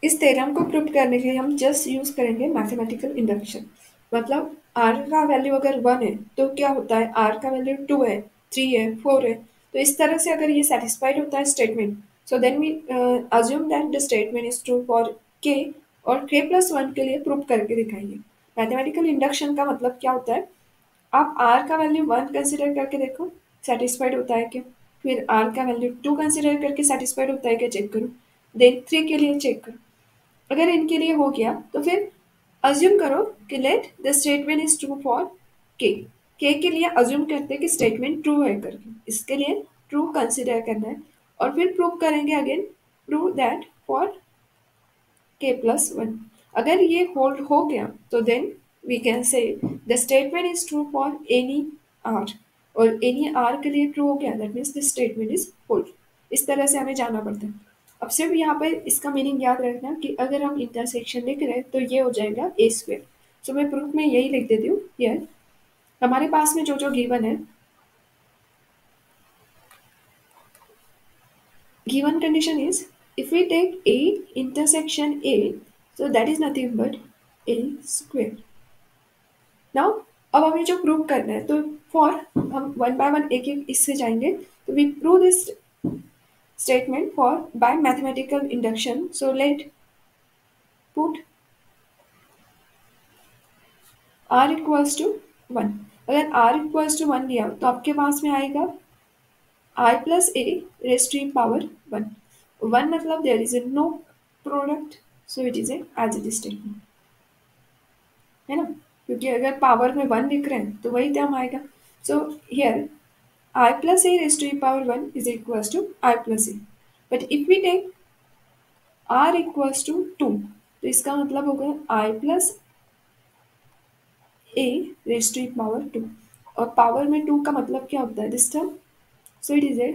इस थ्योरम को प्रूव करने के लिए हम जस्ट यूज करेंगे मैथमेटिकल इंडक्शन। मतलब आर का वैल्यू अगर 1 है तो क्या होता है, आर का वैल्यू 2 है, 3 है, 4 है, तो इस तरह से अगर ये सेटिस्फाइड होता है statement, so then we assume that the statement is true for k, और के प्लस 1 के लिए प्रूव करके दिखाएंगे। मैथमेटिकल इंडक्शन का मतलब क्या होता है, आप आर का वैल्यू 1 कंसिडर करके देखो सेटिस्फाइड होता है क्या, फिर आर का वैल्यू 2 कंसिडर करके सेटिस्फाइड होता है क्या चेक करो, देन 3 के लिए चेक करो। अगर इनके लिए हो गया तो फिर अज्यूम करो कि let the statement is true for के। के लिए अज्यूम करते हैं कि स्टेटमेंट ट्रू है करके, इसके लिए ट्रू कंसिडर करना है, और फिर प्रूव करेंगे again prove that for k plus 1। अगर ये होल्ड हो गया तो then we can say the statement is true for any r, और एनी आर के लिए ट्रू हो गया that means the statement is hold. इस तरह से हमें जाना पड़ता है। अब सिर्फ यहाँ पर इसका मीनिंग याद रखना कि अगर हम इंटरसेक्शन लिख रहे हैं तो ये हो जाएगा ए स्क्वेयर। सो मैं प्रूफ में यही लिख देती हूँ हियर। हमारे पास में जो जो गिवन है, given condition is if we take a intersection a, so that is nothing but a square. Now अब हमें जो प्रूव करना है तो फॉर हम वन बाय वन एक एक इससे जाएंगे, तो we prove this statement for by mathematical induction. So let put r equals to 1। अगर r इक्वल्स टू 1 लिया तो आपके पास में आएगा I plus a raised to power 1। 1 मतलब there is a no product, so it is a as it is statement, है ना, क्योंकि अगर पावर में 1 लिख रहे हैं तो वही टर्म आएगा। So here I plus a raised to power 1 is equals to I plus a, but if we take r equals to 2 तो इसका मतलब होगा I plus a raised to power 2, और पावर में 2 का मतलब क्या होता है this term, so it is a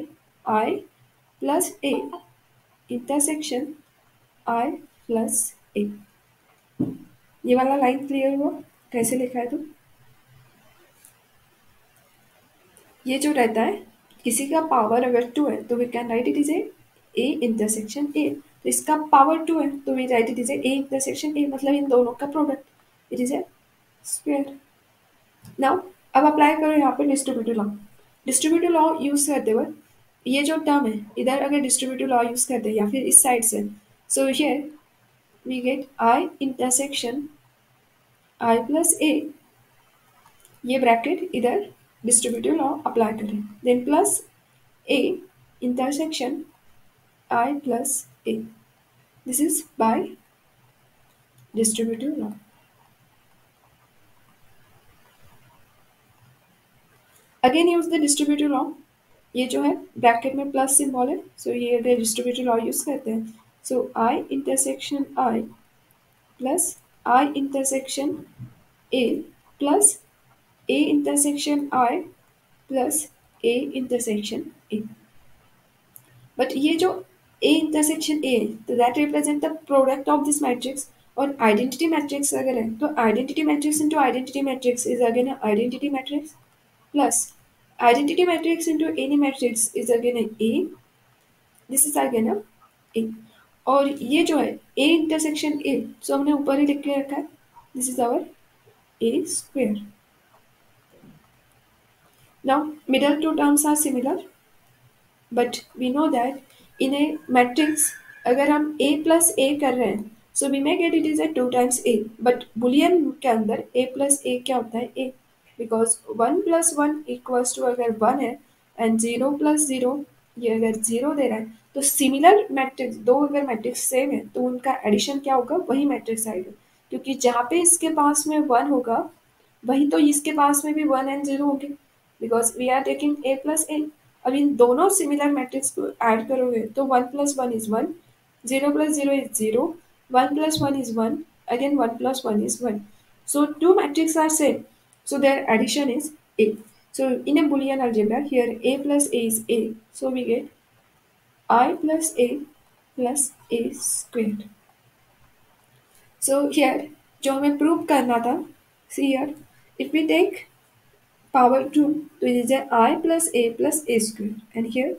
I plus a intersection I plus a। ये वाला लाइन क्लियर हुआ कैसे लिखा है, तो ये जो रहता है किसी का पावर अगर 2 है तो we can write it is A intersection A, तो इसका पावर 2 है तो we write it is A intersection A, मतलब इन दोनों का product it is A square. Now अब अप्लाई करो यहाँ पर distributive law. Distributive law use करते हुए ये जो टर्म है इधर अगर डिस्ट्रीब्यूटिव लॉ यूज करते हैं या फिर इस साइड से, so here we get I intersection I plus A, ये ब्रैकेट इधर डिस्ट्रीब्यूटिव लॉ अप्लाई करें, then plus A intersection I plus A, this is by distributive law. Again use the distributive law. ये जो है bracket में plus symbol है, सो ये अगर डिस्ट्रीब्यूटिव लॉ यूज करते हैं, so I intersection I plus I intersection A plus A intersection I plus A intersection A. But ये जो ए इंटरसेक्शन ए तो that represent the product of this matrix, और identity matrix अगर है तो identity matrix into identity matrix is again identity matrix, plus identity matrix into any matrix is again A, this is again A. और ये जो है ए intersection ए, सो हमने ऊपर ही लिख के रखा है this is our A square. Now middle two terms are similar, but we know that in a matrix अगर हम a प्लस ए कर रहे हैं so we may get it is A 2 times a, बट बुलियन के अंदर a plus ए क्या होता है a, because 1 plus 1 equals to अगर 1 है एंड 0 प्लस 0 ये अगर 0 दे रहा है, तो सिमिलर मैट्रिक्स दो अगर मैट्रिक्स सेम है तो उनका एडिशन क्या होगा, वही मैट्रिक्स आएगा, क्योंकि जहाँ पे इसके पास में 1 होगा वही तो इसके पास में भी 1 एंड 0 होंगे, because we are taking a plus A. अब इन दोनों सिमिलर मैट्रिक्स को ऐड करोगे तो 1 plus 1 is 1, 0 plus 0 is 0, 1 plus 1 is 1, again 1 plus 1 is 1, so two matrices are same, so their addition is a। So in a Boolean algebra here a plus a is a, so we get I plus a plus a squared। so here जो हमें prove करना था, see here if we take power 2 तो it is I plus A square, and here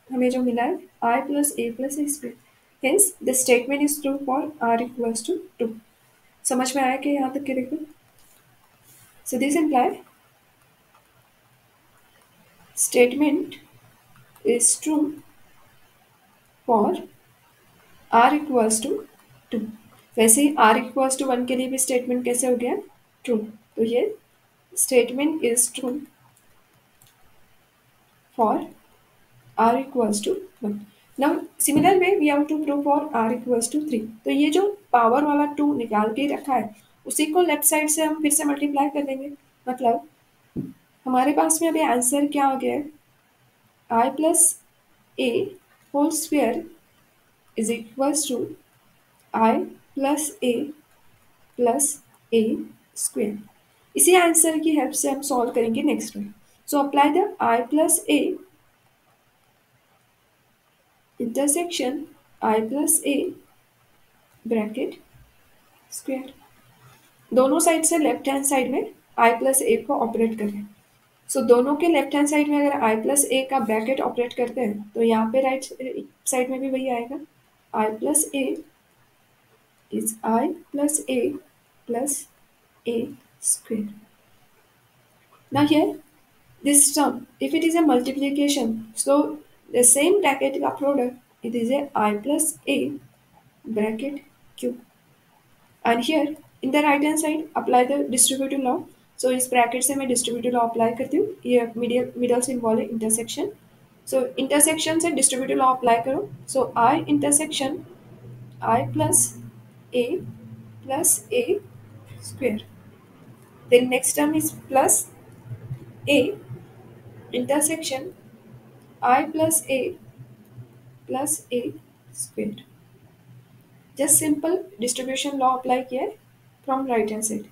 हमें जो मिला है I plus A square. Hence, the statement is true for r equals to 2. समझ में आया कि यहाँ तक के देखो? So this implies statement is true for r equals to 2. वैसे ही r equals to 1 के लिए भी statement कैसे हो गया? True. तो ये statement is true for r equals to 1. Now similar way we have to prove for r equals to 3. तो ये जो पावर वाला 2 निकाल के रखा है उसी को लेफ्ट साइड से हम फिर से मल्टीप्लाई कर देंगे. मतलब हमारे पास में अभी आंसर क्या हो गया है? I plus a whole square is equals to I plus a plus a square. इसी आंसर की हेल्प से हम सॉल्व करेंगे नेक्स्ट में. So apply the I plus a intersection I plus a bracket square. दोनों साइड से left hand side में I plus a को ऑपरेट करें. सो दोनों के लेफ्ट हैंड साइड में अगर I plus a का ब्रैकेट ऑपरेट करते हैं तो यहाँ पे राइट साइड में भी वही आएगा. I plus a is I plus a plus a square. Now here, this term, if it is a multiplication, so the same bracket का product, it is a I plus a bracket q. And here, in the right hand side, apply the distributive law. So इस bracket से मैं distributive law apply करती हूँ. ये middle से involve है intersection. So intersection से distributive law apply करो. So I intersection I plus a square. Then next term is plus a intersection I plus a square. Just simple distribution law apply किया है from right hand side.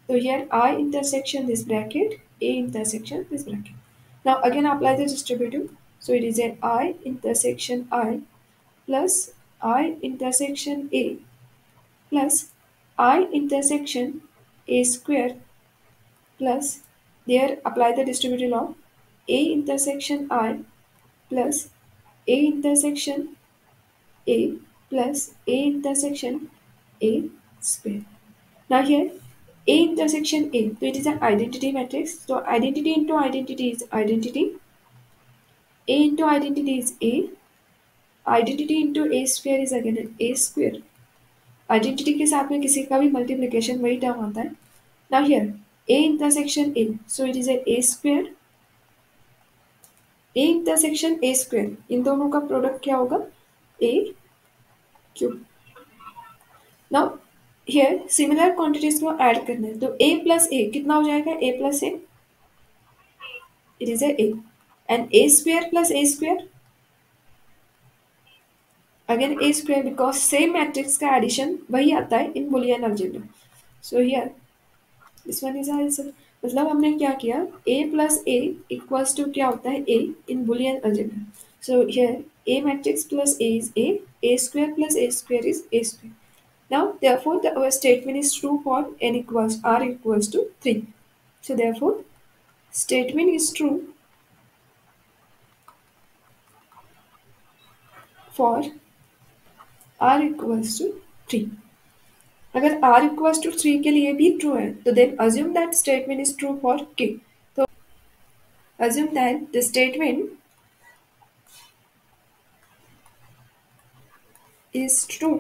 So here I intersection this bracket, a intersection this bracket. Now again apply the distributive. So it is a I intersection I plus I intersection a plus I intersection a square plus there apply the distributive law a intersection I plus a intersection a plus a intersection a square. Now here a intersection a, so it is an identity matrix. So identity into identity is identity. A into identity is a. Identity into a square is again an a square. Identity के साथ में किसी का भी multiplication वही term आता है. Now here a intersection a, so it is a square. a intersection a square, इन दोनों का प्रोडक्ट क्या होगा? a cube. Now here similar quantities को ऐड करना है. तो a प्लस ए कितना हो जाएगा? a plus A, it is a. And a square plus a square again a square, because same matrix का एडिशन वही आता है in Boolean algebra. So here this one is answer. मतलब हमने क्या किया? a plus A equals to क्या होता है? a in Boolean algebra. So here a matrix plus a is a square plus a square is a square. Now, therefore, our statement is true for n equals r equals to 3. So, therefore, statement is true for r equals to 3. अगर r equals to 3 के लिए भी true है, तो then assume that statement is true for k. तो assume that the statement is true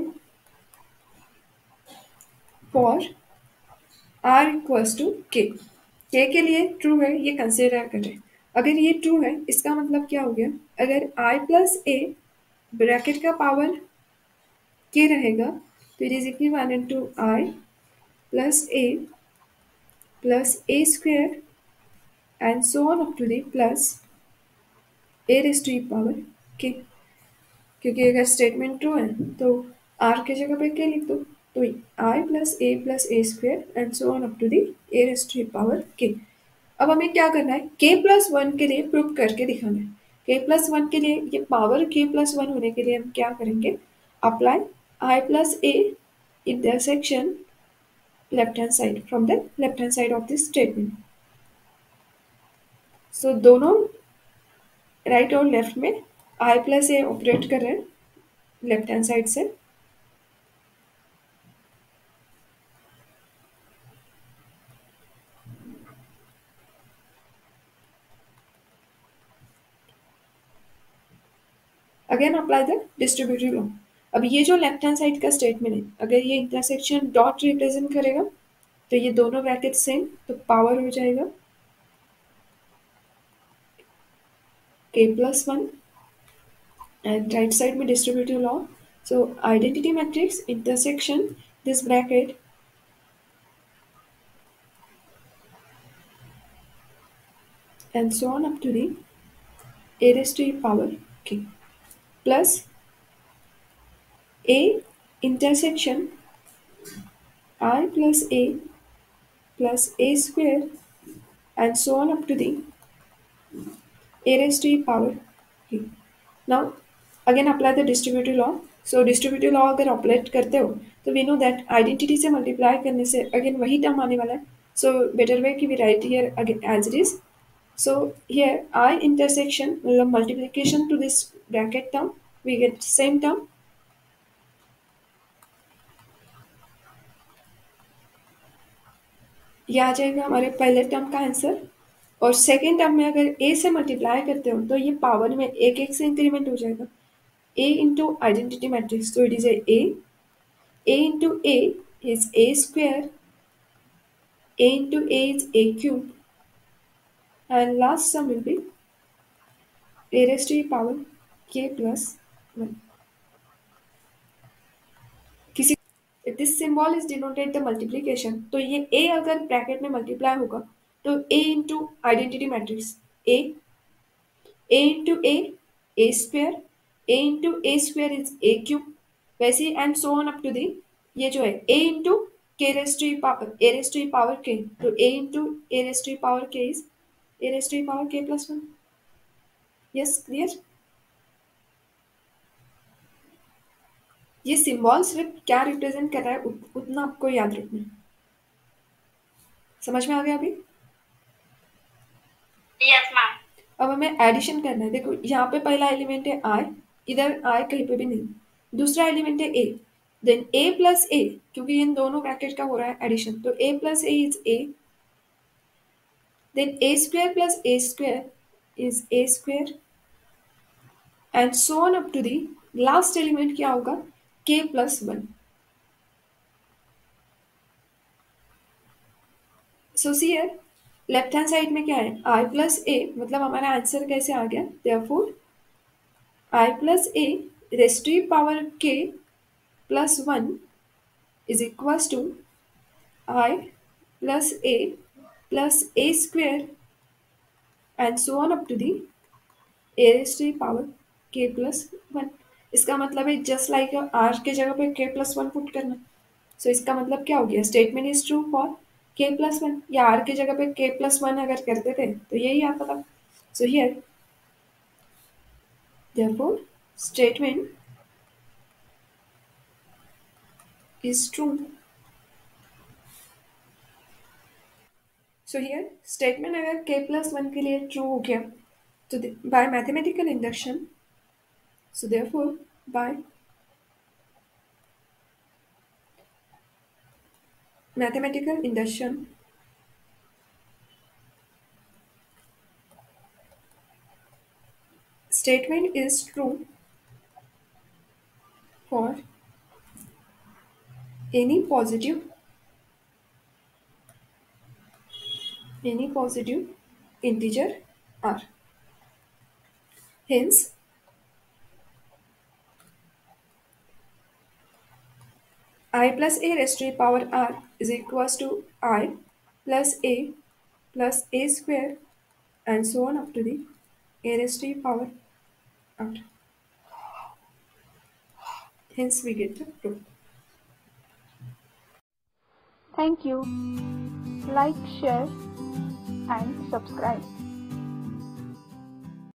for r equals to k. k के लिए true है, ये कंसिडर करें. अगर ये ट्रू है, इसका मतलब क्या हो गया? अगर i प्लस ए ब्रैकेट का पावर k रहेगा तो it is equivalent to i plus A square and so on up to the plus a raise to the power k. क्योंकि अगर स्टेटमेंट ट्रू है तो r की जगह पे k लिख दो. तो i plus A square and so on up to the a raise to the power k. अब हमें क्या करना है? k प्लस वन के लिए प्रूव करके दिखाना है. k प्लस वन के लिए ये पावर k प्लस वन होने के लिए हम क्या करेंगे? Apply I plus a intersection left hand side from the left hand side of this statement. So दोनों राइट और लेफ्ट में I plus a ऑपरेट कर रहे हैं. लेफ्ट हैंड साइड से। Again apply the distributive law. अब ये जो लेफ्ट हैंड साइड का स्टेटमेंट है, अगर ये इंटरसेक्शन डॉट रिप्रेजेंट करेगा तो ये दोनों ब्रैकेट सेम, तो पावर हो जाएगा k+1 एंड राइट साइड में distributive law. So identity matrix intersection this bracket and so on up to the a raised to e power k plus a intersection I plus a square and so on up to the a raised to e power k. Now again apply the distributive law. So distributive law अगर operate करते हो तो we know that identity से multiply करने से again वही term आने वाला है. सो बेटर वे कि we write here again as it is. So here I intersection multiplication to this bracket term, we get same term. ये आ जाएगा हमारे पहले टर्म का आंसर. और सेकेंड टर्म में अगर a से मल्टीप्लाई करते हो तो ये पावर में एक एक से इंक्रीमेंट हो जाएगा. a into identity matrix, so it is a into a is a square, a into a is a cube, and last sum will be a raised to the power k plus 1. किसी if this symbol is denoted the multiplication, तो ये a अगर bracket में multiply होगा तो a into identity matrix a into a square, a into a square is a cube, वैसे ही and so on up to the ये जो है a into k raised to the power a raised to the power k, तो a into a raised to the power k is a raised to the power k plus 1. yes clear. ये symbol सिर्फ क्या represent कर रहा है उतना आपको याद रखना है. समझ में आ गया अभी? Yes ma'am. अब हमें एडिशन करना है. देखो यहाँ पे पहला एलिमेंट है i, इधर i कहीं पे भी नहीं. दूसरा एलिमेंट है a, then a plus a, क्योंकि इन दोनों ब्रैकेट का हो रहा है एडिशन, तो a plus a is a, then a square plus a square is a square and so on up to the last element क्या होगा k plus 1. So see here left hand side में क्या है i plus a, मतलब हमारा answer कैसे आ गया, therefore I plus a raised to the power k plus 1 is equals to I plus a square and so on up to the a raised to the power k plus 1. इसका मतलब है just like r के जगह पे k plus 1 put करना. सो इसका मतलब क्या हो गया, statement is true for k plus 1, या r के जगह पे k plus 1 अगर करते थे तो यही आता था. So here therefore statement is true. So here statement अगर k plus 1 के लिए true हो गया तो by mathematical induction, so therefore by mathematical induction statement is true for any positive integer r. Hence I plus a raised to the power r is equals to I plus a square and so on up to the a raised to the power r. Hence we get the proof. Thank you. Like, share and subscribe.